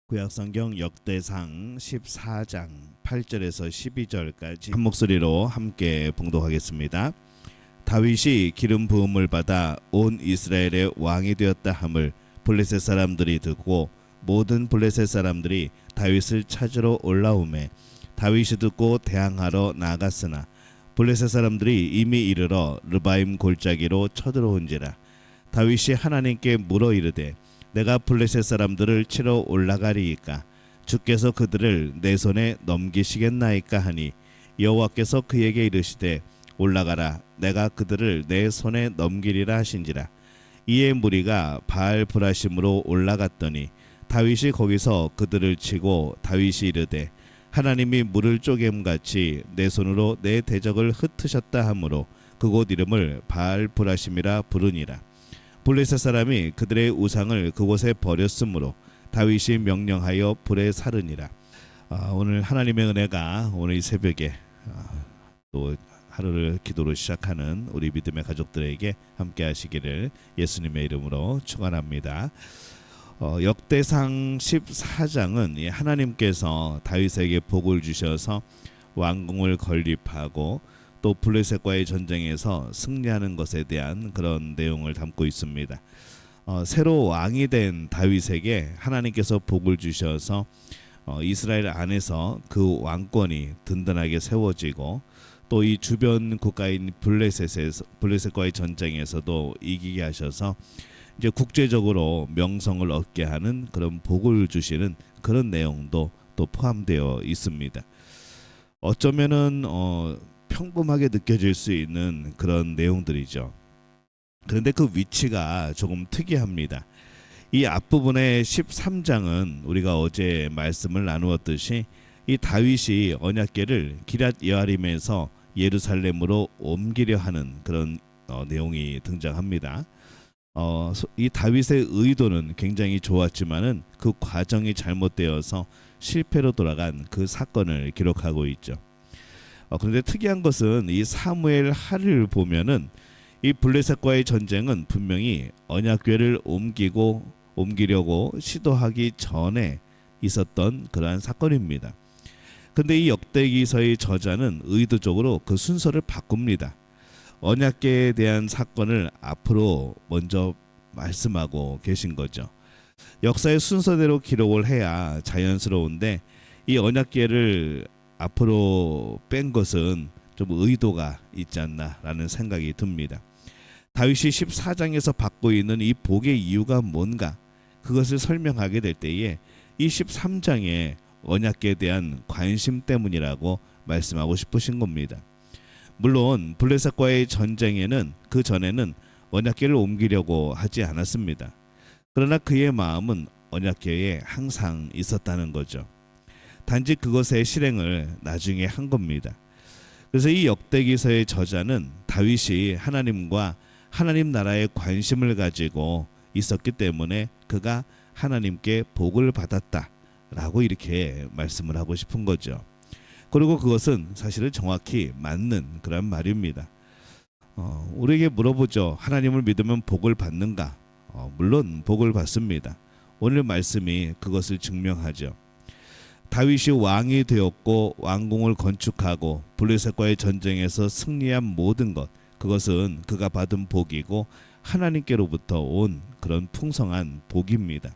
구약성경 역대상 14장 8절에서 12절까지 한 목소리로 함께 봉독하겠습니다. 다윗이 기름 부음을 받아 온 이스라엘의 왕이 되었다 함을 블레셋 사람들이 듣고 모든 블레셋 사람들이 다윗을 찾으러 올라오매 다윗이 듣고 대항하러 나갔으나 블레셋 사람들이 이미 이르러 르바임 골짜기로 쳐들어온지라. 다윗이 하나님께 물어 이르되 내가 블레셋 사람들을 치러 올라가리이까 주께서 그들을 내 손에 넘기시겠나이까 하니 여호와께서 그에게 이르시되 올라가라 내가 그들을 내 손에 넘기리라 하신지라. 이에 무리가 바알 브라심으로 올라갔더니 다윗이 거기서 그들을 치고 다윗이 이르되 하나님이 물을 쪼개음같이 내 손으로 내 대적을 흩으셨다 하므로 그곳 이름을 바알 브라심이라 부르니라. 블레셋 사람이 그들의 우상을 그곳에 버렸으므로 다윗이 명령하여 불에 사르니라. 오늘 하나님의 은혜가 오늘 이 새벽에 또 하루를 기도로 시작하는 우리 믿음의 가족들에게 함께 하시기를 예수님의 이름으로 축원합니다. 역대상 14장은 하나님께서 다윗에게 복을 주셔서 왕궁을 건립하고 또 블레셋과의 전쟁에서 승리하는 것에 대한 그런 내용을 담고 있습니다. 새로 왕이 된 다윗에게 하나님께서 복을 주셔서 이스라엘 안에서 그 왕권이 든든하게 세워지고 또 이 주변 국가인 블레셋과의 전쟁에서도 이기게 하셔서 이제 국제적으로 명성을 얻게 하는 그런 복을 주시는 그런 내용도 또 포함되어 있습니다. 어쩌면은 평범하게 느껴질 수 있는 그런 내용들이죠. 그런데 그 위치가 조금 특이합니다. 이 앞부분의 13장은 우리가 어제 말씀을 나누었듯이 이 다윗이 언약궤를 기럇 여아림에서 예루살렘으로 옮기려 하는 그런 내용이 등장합니다. 이 다윗의 의도는 굉장히 좋았지만은 그 과정이 잘못되어서 실패로 돌아간 그 사건을 기록하고 있죠. 그런데 특이한 것은 이 사무엘 하를 보면은 이 블레셋과의 전쟁은 분명히 언약궤를 옮기려고 시도하기 전에 있었던 그러한 사건입니다. 근데 이 역대기서의 저자는 의도적으로 그 순서를 바꿉니다. 언약궤에 대한 사건을 앞으로 먼저 말씀하고 계신 거죠. 역사의 순서대로 기록을 해야 자연스러운데 이 언약궤를 앞으로 뺀 것은 좀 의도가 있지 않나라는 생각이 듭니다. 다윗이 14장에서 받고 있는 이 복의 이유가 뭔가 그것을 설명하게 될 때에 이 13장의 언약궤에 대한 관심 때문이라고 말씀하고 싶으신 겁니다. 물론 블레셋과의 전쟁에는 그 전에는 언약궤를 옮기려고 하지 않았습니다. 그러나 그의 마음은 언약궤에 항상 있었다는 거죠. 단지 그것의 실행을 나중에 한 겁니다. 그래서 이 역대기서의 저자는 다윗이 하나님과 하나님 나라에 관심을 가지고 있었기 때문에 그가 하나님께 복을 받았다라고 이렇게 말씀을 하고 싶은 거죠. 그리고 그것은 사실은 정확히 맞는 그런 말입니다. 우리에게 물어보죠. 하나님을 믿으면 복을 받는가? 물론 복을 받습니다. 오늘 말씀이 그것을 증명하죠. 다윗이 왕이 되었고 왕궁을 건축하고 블레셋과의 전쟁에서 승리한 모든 것 그것은 그가 받은 복이고 하나님께로부터 온 그런 풍성한 복입니다.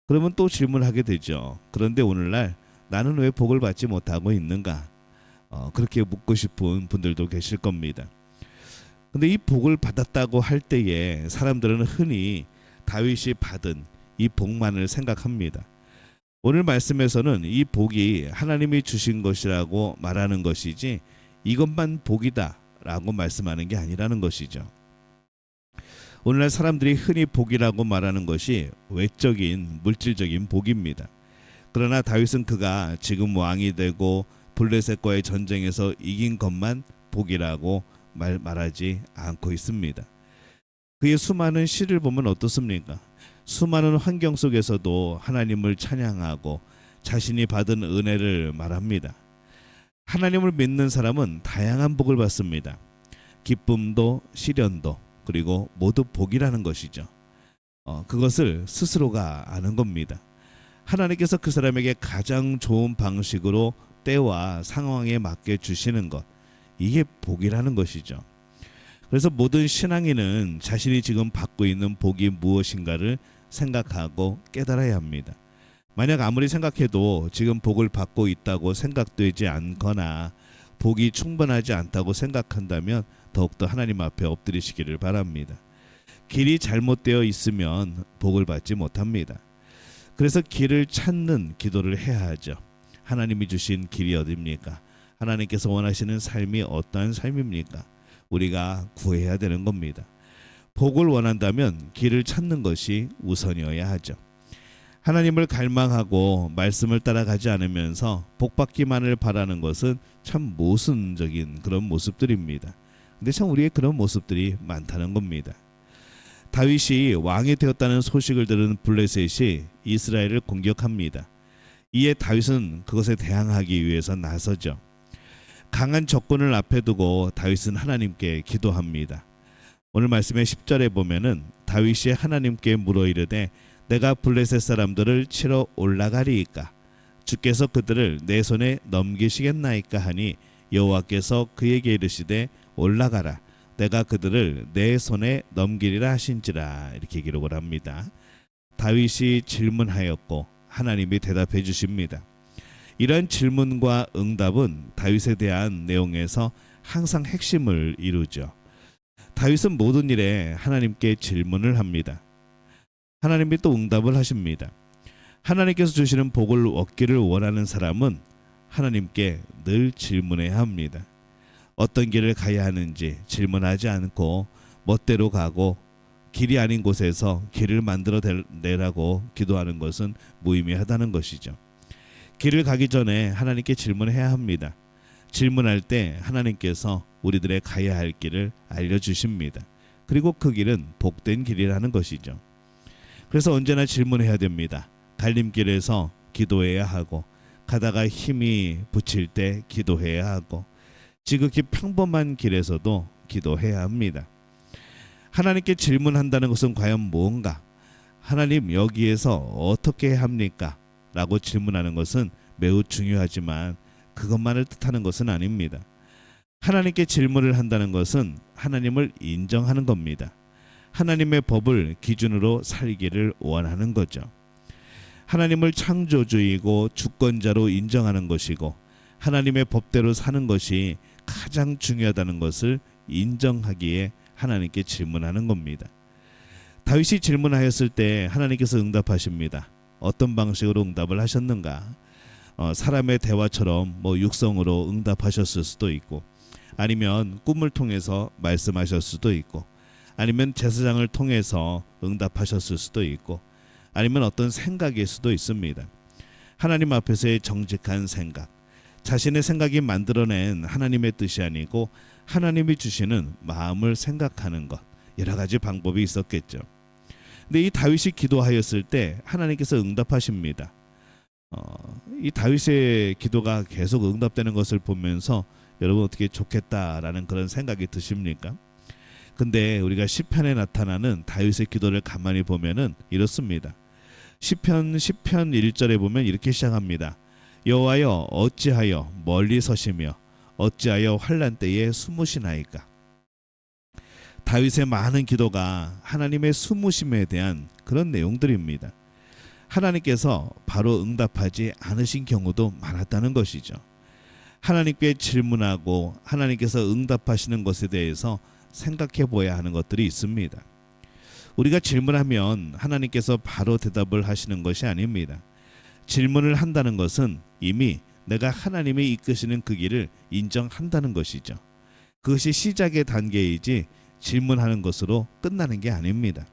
그러면 또 질문하게 되죠. 그런데 오늘날 나는 왜 복을 받지 못하고 있는가? 그렇게 묻고 싶은 분들도 계실 겁니다. 근데 이 복을 받았다고 할 때에 사람들은 흔히 다윗이 받은 이 복만을 생각합니다. 오늘 말씀에서는 이 복이 하나님이 주신 것이라고 말하는 것이지 이것만 복이다 라고 말씀하는 게 아니라는 것이죠. 오늘날 사람들이 흔히 복이라고 말하는 것이 외적인 물질적인 복입니다. 그러나 다윗은 그가 지금 왕이 되고 블레셋과의 전쟁에서 이긴 것만 복이라고 말하지 않고 있습니다. 그의 수많은 시를 보면 어떻습니까? 수많은 환경 속에서도 하나님을 찬양하고 자신이 받은 은혜를 말합니다. 하나님을 믿는 사람은 다양한 복을 받습니다. 기쁨도 시련도 그리고 모두 복이라는 것이죠. 그것을 스스로가 아는 겁니다. 하나님께서 그 사람에게 가장 좋은 방식으로 때와 상황에 맞게 주시는 것, 이게 복이라는 것이죠. 그래서 모든 신앙인은 자신이 지금 받고 있는 복이 무엇인가를 생각하고 깨달아야 합니다. 만약 아무리 생각해도 지금 복을 받고 있다고 생각되지 않거나 복이 충분하지 않다고 생각한다면 더욱더 하나님 앞에 엎드리시기를 바랍니다. 길이 잘못되어 있으면 복을 받지 못합니다. 그래서 길을 찾는 기도를 해야 하죠. 하나님이 주신 길이 어디입니까? 하나님께서 원하시는 삶이 어떠한 삶입니까? 우리가 구해야 되는 겁니다. 복을 원한다면 길을 찾는 것이 우선이어야 하죠. 하나님을 갈망하고 말씀을 따라가지 않으면서 복받기만을 바라는 것은 참 모순적인 그런 모습들입니다. 근데 참 우리의 그런 모습들이 많다는 겁니다. 다윗이 왕이 되었다는 소식을 들은 블레셋이 이스라엘을 공격합니다. 이에 다윗은 그것에 대항하기 위해서 나서죠. 강한 적군을 앞에 두고 다윗은 하나님께 기도합니다. 오늘 말씀의 10절에 보면은 다윗이 하나님께 물어 이르되 내가 블레셋 사람들을 치러 올라가리이까 주께서 그들을 내 손에 넘기시겠나이까 하니 여호와께서 그에게 이르시되 올라가라 내가 그들을 내 손에 넘기리라 하신지라. 이렇게 기록을 합니다. 다윗이 질문하였고 하나님이 대답해 주십니다. 이런 질문과 응답은 다윗에 대한 내용에서 항상 핵심을 이루죠. 다윗은 모든 일에 하나님께 질문을 합니다. 하나님이 또 응답을 하십니다. 하나님께서 주시는 복을 얻기를 원하는 사람은 하나님께 늘 질문해야 합니다. 어떤 길을 가야 하는지 질문하지 않고 멋대로 가고 길이 아닌 곳에서 길을 만들어 내라고 기도하는 것은 무의미하다는 것이죠. 길을 가기 전에 하나님께 질문해야 합니다. 질문할 때 하나님께서 우리들의 가야 할 길을 알려주십니다. 그리고 그 길은 복된 길이라는 것이죠. 그래서 언제나 질문해야 됩니다. 갈림길에서 기도해야 하고 가다가 힘이 붙일 때 기도해야 하고 지극히 평범한 길에서도 기도해야 합니다. 하나님께 질문한다는 것은 과연 뭔가? 하나님 여기에서 어떻게 합니까? 라고 질문하는 것은 매우 중요하지만 그것만을 뜻하는 것은 아닙니다. 하나님께 질문을 한다는 것은 하나님을 인정하는 겁니다. 하나님의 법을 기준으로 살기를 원하는 거죠. 하나님을 창조주이고 주권자로 인정하는 것이고 하나님의 법대로 사는 것이 가장 중요하다는 것을 인정하기에 하나님께 질문하는 겁니다. 다윗이 질문하였을 때 하나님께서 응답하십니다. 어떤 방식으로 응답을 하셨는가? 사람의 대화처럼 육성으로 응답하셨을 수도 있고 아니면 꿈을 통해서 말씀하셨을 수도 있고 아니면 제사장을 통해서 응답하셨을 수도 있고 아니면 어떤 생각일 수도 있습니다. 하나님 앞에서의 정직한 생각, 자신의 생각이 만들어낸 하나님의 뜻이 아니고 하나님이 주시는 마음을 생각하는 것, 여러 가지 방법이 있었겠죠. 근데 이 다윗이 기도하였을 때 하나님께서 응답하십니다. 이 다윗의 기도가 계속 응답되는 것을 보면서 여러분 어떻게 좋겠다라는 그런 생각이 드십니까? 근데 우리가 시편에 나타나는 다윗의 기도를 가만히 보면은 이렇습니다. 시편 10편 1절에 보면 이렇게 시작합니다. 여호와여 어찌하여 멀리 서시며 어찌하여 환난 때에 숨으시나이까. 다윗의 많은 기도가 하나님의 숨으심에 대한 그런 내용들입니다. 하나님께서 바로 응답하지 않으신 경우도 많았다는 것이죠. 하나님께 질문하고 하나님께서 응답하시는 것에 대해서 생각해 보아야 하는 것들이 있습니다. 우리가 질문하면 하나님께서 바로 대답을 하시는 것이 아닙니다. 질문을 한다는 것은 이미 내가 하나님이 이끄시는 그 길을 인정한다는 것이죠. 그것이 시작의 단계이지 질문하는 것으로 끝나는 게 아닙니다.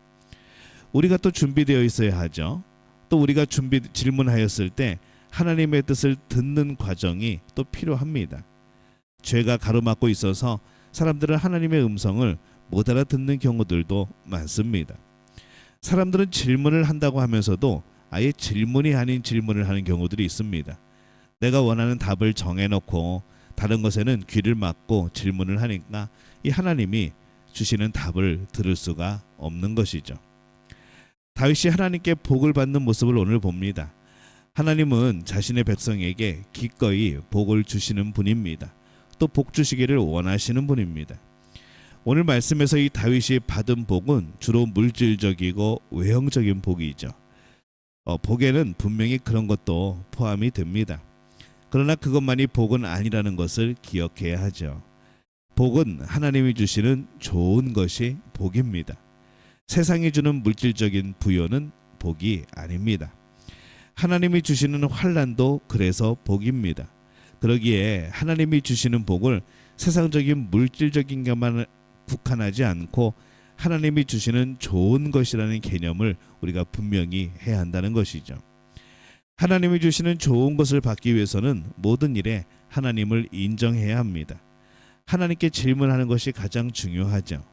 우리가 또 준비되어 있어야 하죠. 또 우리가 질문하였을 때 하나님의 뜻을 듣는 과정이 또 필요합니다. 죄가 가로막고 있어서 사람들은 하나님의 음성을 못 알아듣는 경우들도 많습니다. 사람들은 질문을 한다고 하면서도 아예 질문이 아닌 질문을 하는 경우들이 있습니다. 내가 원하는 답을 정해놓고 다른 것에는 귀를 막고 질문을 하니까 이 하나님이 주시는 답을 들을 수가 없는 것이죠. 다윗이 하나님께 복을 받는 모습을 오늘 봅니다. 하나님은 자신의 백성에게 기꺼이 복을 주시는 분입니다. 또 복 주시기를 원하시는 분입니다. 오늘 말씀에서 이 다윗이 받은 복은 주로 물질적이고 외형적인 복이죠. 복에는 분명히 그런 것도 포함이 됩니다. 그러나 그것만이 복은 아니라는 것을 기억해야 하죠. 복은 하나님이 주시는 좋은 것이 복입니다. 세상이 주는 물질적인 부여는 복이 아닙니다. 하나님이 주시는 환난도 그래서 복입니다. 그러기에 하나님이 주시는 복을 세상적인 물질적인 것만 국한하지 않고 하나님이 주시는 좋은 것이라는 개념을 우리가 분명히 해야 한다는 것이죠. 하나님이 주시는 좋은 것을 받기 위해서는 모든 일에 하나님을 인정해야 합니다. 하나님께 질문하는 것이 가장 중요하죠.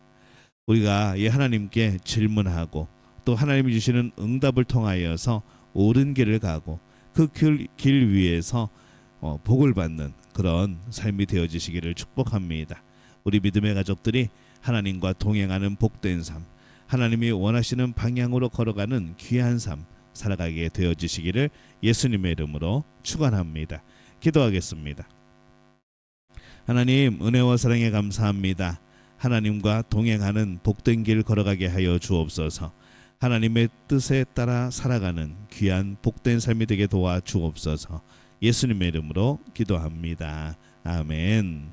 우리가 이 하나님께 질문하고 또 하나님이 주시는 응답을 통하여서 옳은 길을 가고 그 길 위에서 복을 받는 그런 삶이 되어지시기를 축복합니다. 우리 믿음의 가족들이 하나님과 동행하는 복된 삶, 하나님이 원하시는 방향으로 걸어가는 귀한 삶 살아가게 되어지시기를 예수님의 이름으로 축원합니다. 기도하겠습니다. 하나님, 은혜와 사랑에 감사합니다. 하나님과 동행하는 복된 길 걸어가게 하여 주옵소서. 하나님의 뜻에 따라 살아가는 귀한 복된 삶이 되게 도와 주옵소서. 예수님의 이름으로 기도합니다. 아멘.